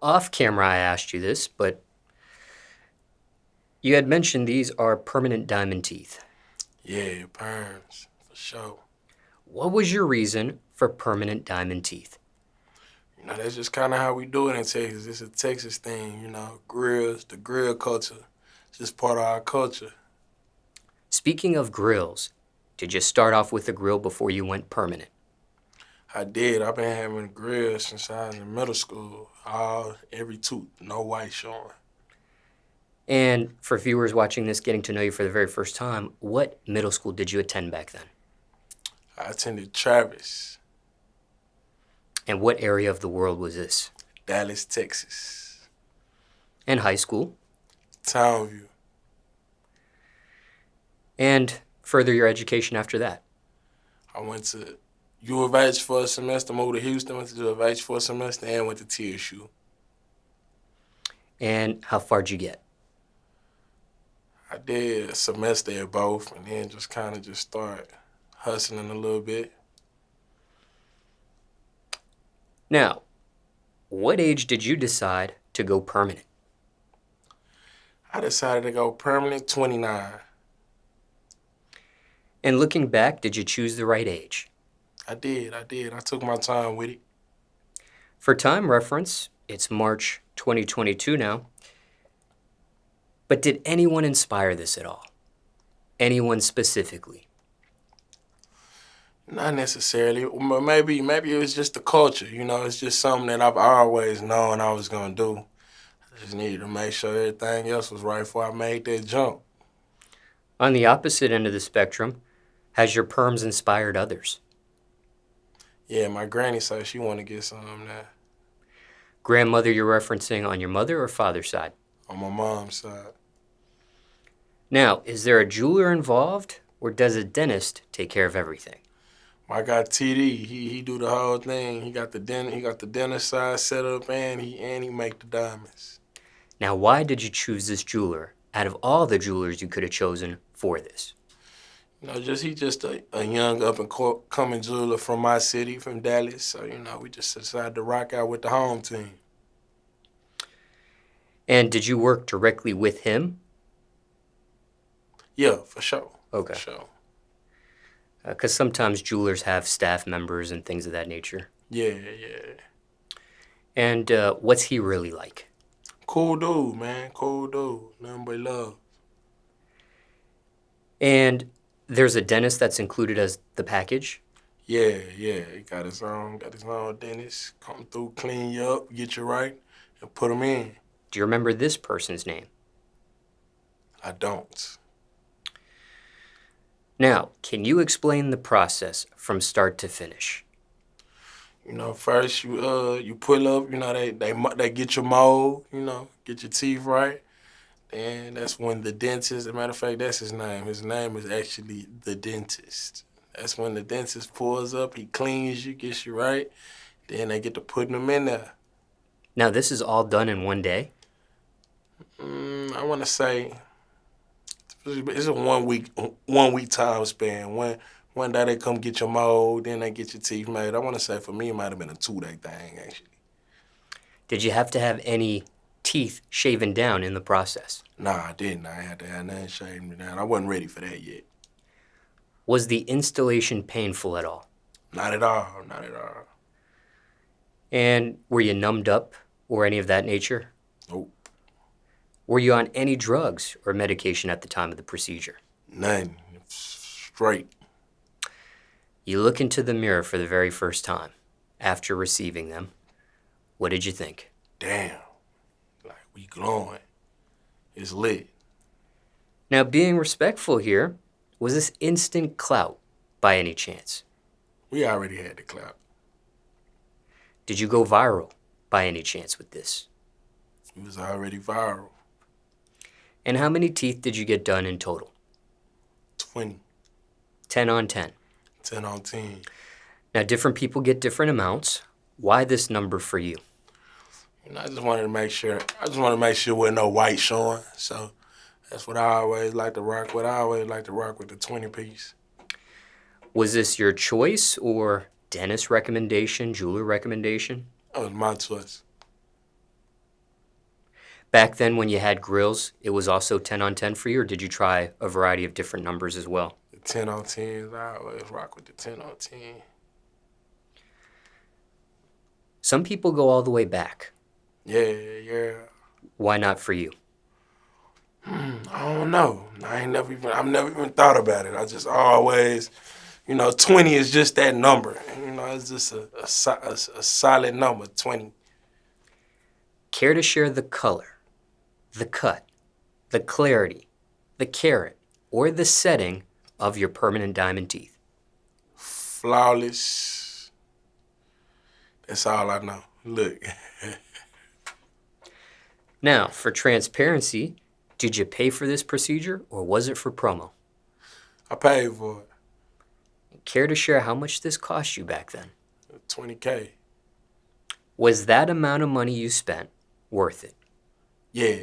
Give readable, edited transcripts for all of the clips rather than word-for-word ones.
Off camera, I asked you this, but you had mentioned these are permanent diamond teeth. Yeah, perms, for sure. What was your reason for permanent diamond teeth? That's just kind of how we do it in Texas. It's a Texas thing, grills, the grill culture. It's just part of our culture. Speaking of grills, did you start off with a grill before you went permanent? I did. I've been having grills since I was in middle school. Every tooth, no white showing. And for viewers watching this, getting to know you for the very first time, what middle school did you attend back then? I attended Travis, And what area of the world was this? Dallas, Texas. And high school? Townview. And further your education after that? I went to U of H for a semester, moved to Houston, went to U of H for a semester, and went to TSU. And how far did you get? I did a semester at both, and then just kind of just start hustling a little bit. Now, what age did you decide to go permanent? I decided to go permanent 29. And looking back, did you choose the right age? I did. I took my time with it. For time reference, it's March 2022 now. But did anyone inspire this at all? Anyone specifically? Not necessarily, but maybe it was just the culture, it's just something that I've always known I was gonna do. I just needed to make sure everything else was right before I made that jump. On the opposite end of the spectrum, has your perms inspired others? Yeah, my granny said she wanna get some now. Grandmother you're referencing on your mother or father's side? On my mom's side. Now, is there a jeweler involved, or does a dentist take care of everything? I got TD. He do the whole thing. He got the dentist side set up, and he make the diamonds. Now, why did you choose this jeweler out of all the jewelers you could have chosen for this? He's just a young up and coming jeweler from my city, from Dallas. So we just decided to rock out with the home team. And did you work directly with him? Yeah, for sure. Okay. For sure. Because sometimes jewelers have staff members and things of that nature. Yeah. And what's he really like? Cool dude, man. Cool dude. Nothing but love. And there's a dentist that's included as the package? Yeah. He got his own dentist. Come through, clean you up, get you right, and put him in. Do you remember this person's name? I don't. Now, can you explain the process from start to finish? First you pull up, they get your mold, get your teeth right. And that's when the dentist, as a matter of fact, that's his name. His name is actually the dentist. That's when the dentist pulls up, he cleans you, gets you right. Then they get to putting them in there. Now, this is all done in one day? I want to say it's a 1 week time span. One day they come get your mold, then they get your teeth made. I want to say for me it might have been a 2-day thing actually. Did you have to have any teeth shaven down in the process? Nah, I didn't. I had to have nothing shaved down. I wasn't ready for that yet. Was the installation painful at all? Not at all. And were you numbed up or any of that nature? Nope. Were you on any drugs or medication at the time of the procedure? Nothing. Straight. You look into the mirror for the very first time after receiving them. What did you think? Damn. Like, we glowing. It's lit. Now, being respectful here, was this instant clout by any chance? We already had the clout. Did you go viral by any chance with this? It was already viral. And how many teeth did you get done in total? 20. 10 on 10. 10 on 10. Now, different people get different amounts. Why this number for you? I just wanted to make sure there wasn't no white showing. So that's what I always like to rock with. I always like to rock with the 20-piece. Was this your choice or dentist recommendation, jeweler recommendation? That was my choice. Back then when you had grills, it was also 10 on 10 for you, or did you try a variety of different numbers as well? The 10 on 10s, I always rock with the 10 on 10. Some people go all the way back. Yeah. Why not for you? I don't know. I've never even thought about it. I just always, 20 is just that number. It's just a solid number, 20. Care to share the color, the cut, the clarity, the carat, or the setting of your permanent diamond teeth? Flawless. That's all I know. Look. Now, for transparency, did you pay for this procedure or was it for promo? I paid for it. Care to share how much this cost you back then? $20K. Was that amount of money you spent worth it? Yeah.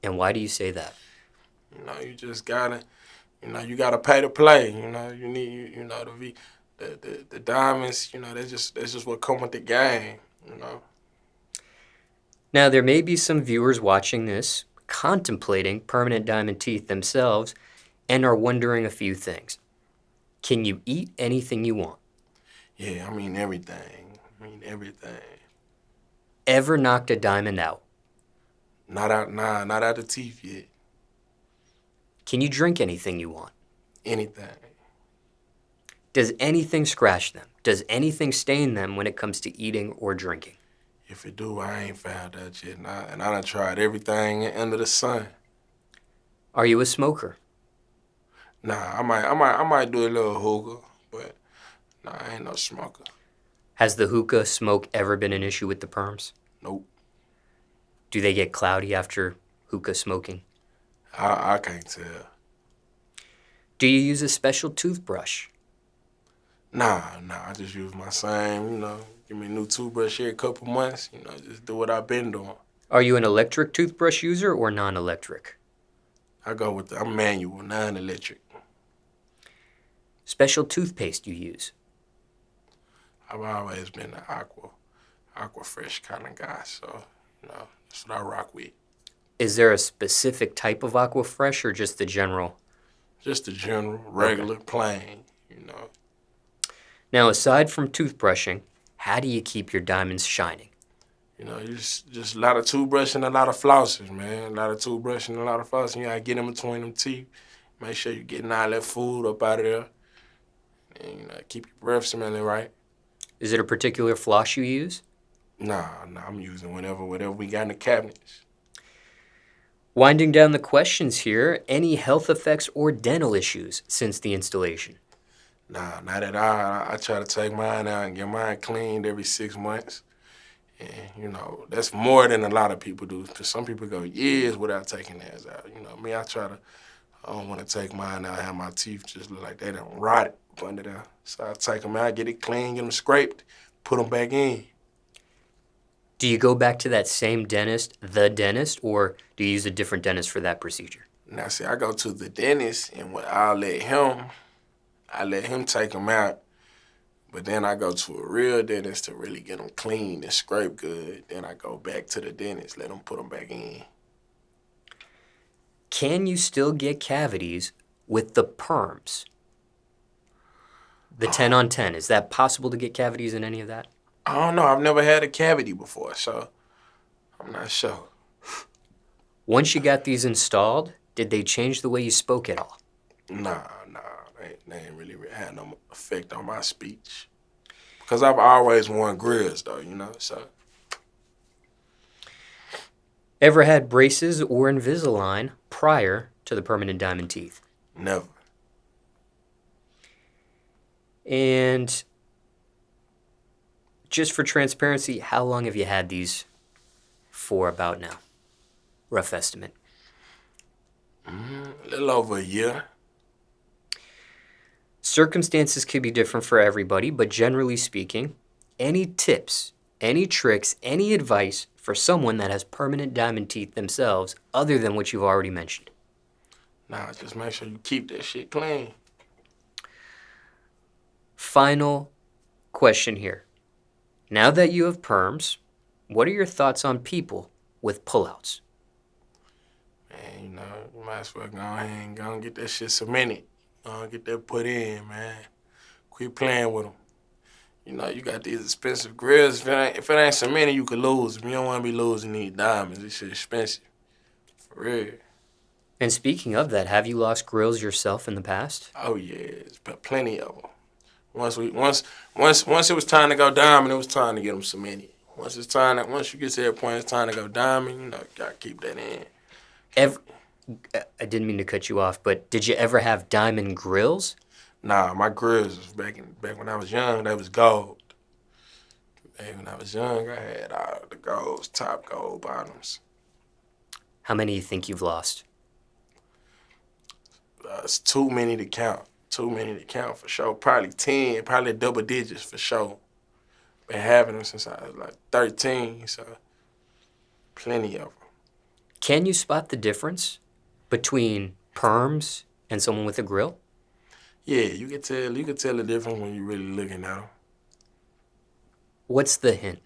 And why do you say that? You just gotta, you gotta pay to play. You need, the diamonds. That's just what come with the game. Now, there may be some viewers watching this contemplating permanent diamond teeth themselves and are wondering a few things. Can you eat anything you want? Yeah, everything. Everything. Ever knocked a diamond out? Not out the teeth yet. Can you drink anything you want? Anything. Does anything scratch them? Does anything stain them when it comes to eating or drinking? If it do, I ain't found that yet. And I done tried everything under the sun. Are you a smoker? Nah, I might do a little hookah, but nah, I ain't no smoker. Has the hookah smoke ever been an issue with the perms? Nope. Do they get cloudy after hookah smoking? I can't tell. Do you use a special toothbrush? Nah, I just use my same, give me a new toothbrush every couple months, just do what I've been doing. Are you an electric toothbrush user or non-electric? I go with I'm manual, non-electric. Special toothpaste you use? I've always been an aqua fresh kind of guy, so, that's what I rock with. Is there a specific type of Aquafresh or just the general? Just the general, regular, plain, Now, aside from toothbrushing, how do you keep your diamonds shining? Just a lot of toothbrushing, a lot of flossing, man. A lot of toothbrushing, a lot of flossing. You gotta get in between them teeth. Make sure you're getting all that food up out of there. And, keep your breath smelling right. Is it a particular floss you use? Nah, I'm using whatever we got in the cabinets. Winding down the questions here, any health effects or dental issues since the installation? Nah, not at all. I try to take mine out and get mine cleaned every 6 months. And, that's more than a lot of people do. Because some people go years without taking theirs out. Me, I don't want to take mine out, have my teeth just look like they done rotted up under there. So I take them out, get it clean, get them scraped, put them back in. Do you go back to that same dentist, or do you use a different dentist for that procedure? Now, see, I go to the dentist, and I'll let him take them out. But then I go to a real dentist to really get them clean and scrape good. Then I go back to the dentist, let them put them back in. Can you still get cavities with the perms? The 10 on 10, is that possible to get cavities in any of that? I don't know. I've never had a cavity before, so I'm not sure. Once you got these installed, did they change the way you spoke at all? Nah. They ain't really had no effect on my speech. Because I've always worn grills, though, so. Ever had braces or Invisalign prior to the permanent diamond teeth? Never. And just for transparency, how long have you had these for about now? Rough estimate. A little over a year. Circumstances could be different for everybody, but generally speaking, any tips, any tricks, any advice for someone that has permanent diamond teeth themselves other than what you've already mentioned? Nah, just make sure you keep that shit clean. Final question here. Now that you have perms, what are your thoughts on people with pullouts? Man, you know, you might as well go ahead and go and get that shit cemented. Get that put in, man. Quit playing with them. You know, you got these expensive grills. If it ain't cemented, you could lose them. You don't want to be losing these diamonds. This shit expensive. For real. And speaking of that, have you lost grills yourself in the past? Oh yeah, it's been plenty of them. Once it was time to go diamond, it was time to get them cemented. Once you get to that point, it's time to go diamond. You know, you gotta keep that in. I didn't mean to cut you off, but did you ever have diamond grills? Nah, my grills was back when I was young. They was gold. Back when I was young, I had all the golds, top gold bottoms. How many do you think you've lost? It's too many to count. Too many to count for sure. Probably 10, probably double digits for sure. Been having them since I was like 13, so plenty of them. Can you spot the difference between perms and someone with a grill? Yeah, you can tell the difference when you're really looking at them. What's the hint?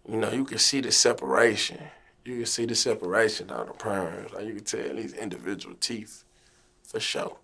You know, you can see the separation. You can see the separation of the perms. Like you can tell these individual teeth for sure.